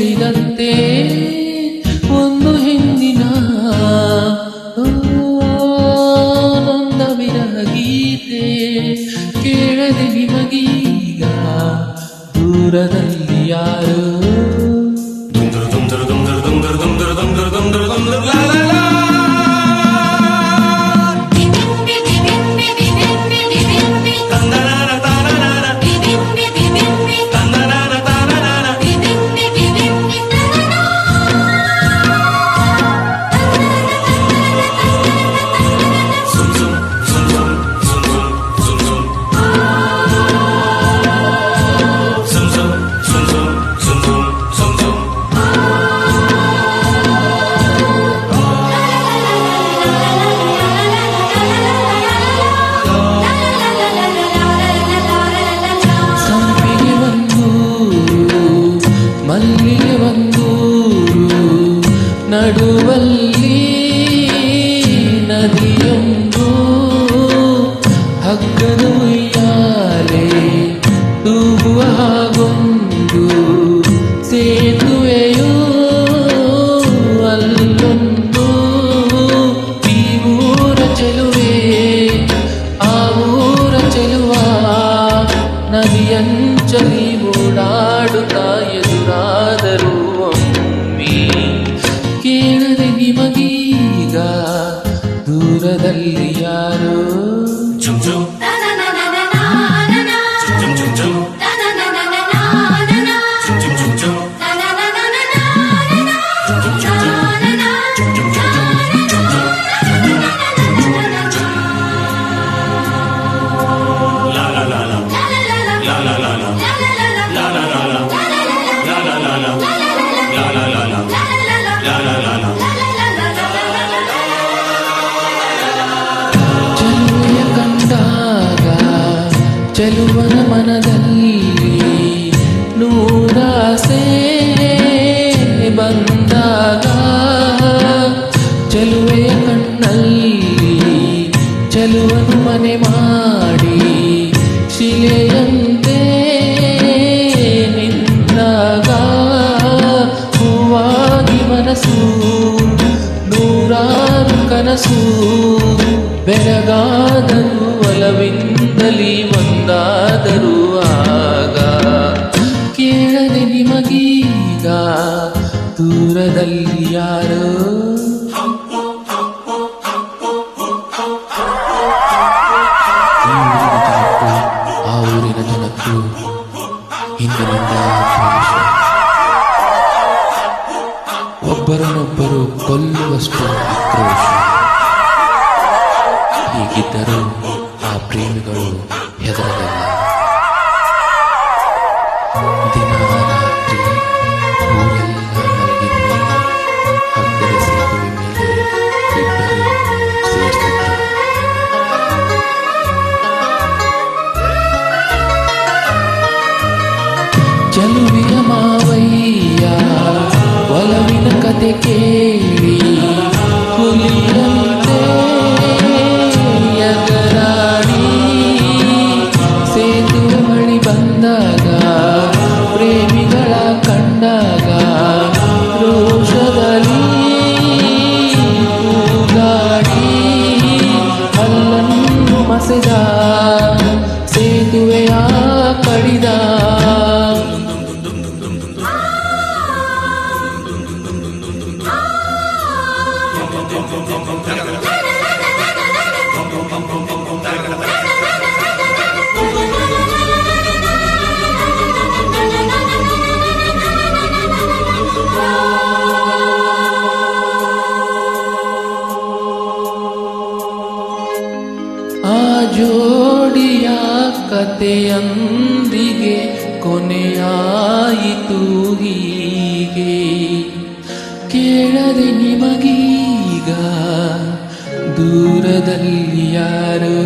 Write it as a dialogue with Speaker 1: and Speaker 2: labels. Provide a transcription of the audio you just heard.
Speaker 1: ಕೇಳಿದಂತೆ ಒಂದು ಹಿಂದಿನ ನೊಂದ ವಿರಹ ಗೀತೆ ಕೇಳದೆ ನಿಮಗೀಗ ದೂರದಲ್ಲಿ ಯಾರು ಮಲ್ಲಿಗೆ ಒಂದೂರು ನಡುವಲ್ಲಿ ನದಿಯೊಂದು ಹಗ್ಗದ ಉಯ್ಯಾಲೆ ತೂಗುವ ಹಾಗೊಂದು ಸೇತುವೆಯು ಅಲ್ಲೊಂದು ಈ ಊರ ಚೆಲುವೆ ಆ ಊರ ಚೆಲುವ ನದಿಯಂಚಲಿ ಓಡಾಡುತ್ತಾ ಎದುರಾದರೂ ಒಮ್ಮೆ ಕೇಳದೆ ನಿಮಗೀಗ ದೂರದಲ್ಲಿ ಯಾರೋ ಚೆಲುವೆಯ ಕಂಡಾಗ ಚೆಲುವನ ಮನದಲ್ಲಿ ನೂರಾಸೆ ಬಂದಾಗ ಚೆಲುವೆಯ ಕಣ್ಣಲ್ಲಿ ಚೆಲುವನು ಮನೆ ಮಾಡಿ ಶಿಲೆಯಂತೆ ನಿಂತಾಗ ಹೂವಾಗಿ ಮನಸ್ಸು ನೂರಾರು ಕನಸು ಬೆರಗಾದರೂ ಒಲವಿಂದಲಿ ಒಂದಾದರೂ ಆಗ ಕೇಳದೆ ನಿಮಗೀಗ ದೂರದಲ್ಲಿ ಯಾರೋ ಆ ಊರಿನ ಜನಕ್ಕೂ ಹಿಂದಿನಿಂದ ಒಬ್ಬರನ್ನೊಬ್ಬರು ಕೊಲ್ಲುವಷ್ಟು ಆಕ್ರೋಶ. ಹೀಗಿದ್ದರೂ ಆ ಪ್ರೇಮಿಗಳು ಹೆದರಲಿಲ್ಲ. ದಿನ ರಾತ್ರಿ ಊರೆಲ್ಲ ಮಲಗಿದ ಮೇಲೆ ಹಗ್ಗದ ಸೇತುವೆ ಮೇಲೆ ಇಬ್ಬರು ಸೇರ್ತಿದ್ರು. ಚೆಲುವಿನ ಮಾವಯ್ಯ ಒಲವಿನ ಕತೆ ಕೇಳಿ ಹುಲಿಯಂತೆ ಎಗರಾಡಿ ಸೇತುವೆ ಬಳಿ ಬಂದಾಗ ಪ್ರೇಮಿಗಳ ಕಂಡಾಗ ರೋಷದಲ್ಲಿ ಕೂಗಾಡಿ ಅಲ್ಲನ್ನು ಮಸೆದ ಸೇತುವೆಯ ಕಡಿದ ಆ ಜೋಡಿಯ ಕತೆಯೊಂದಿಗೆ ಕೊನೆಯಾಯಿತು ಹೀಗೆ ಕೇಳದೆ ನಿಮಗೀಗ ದೂರದಲ್ಲಿ ಯಾರೋ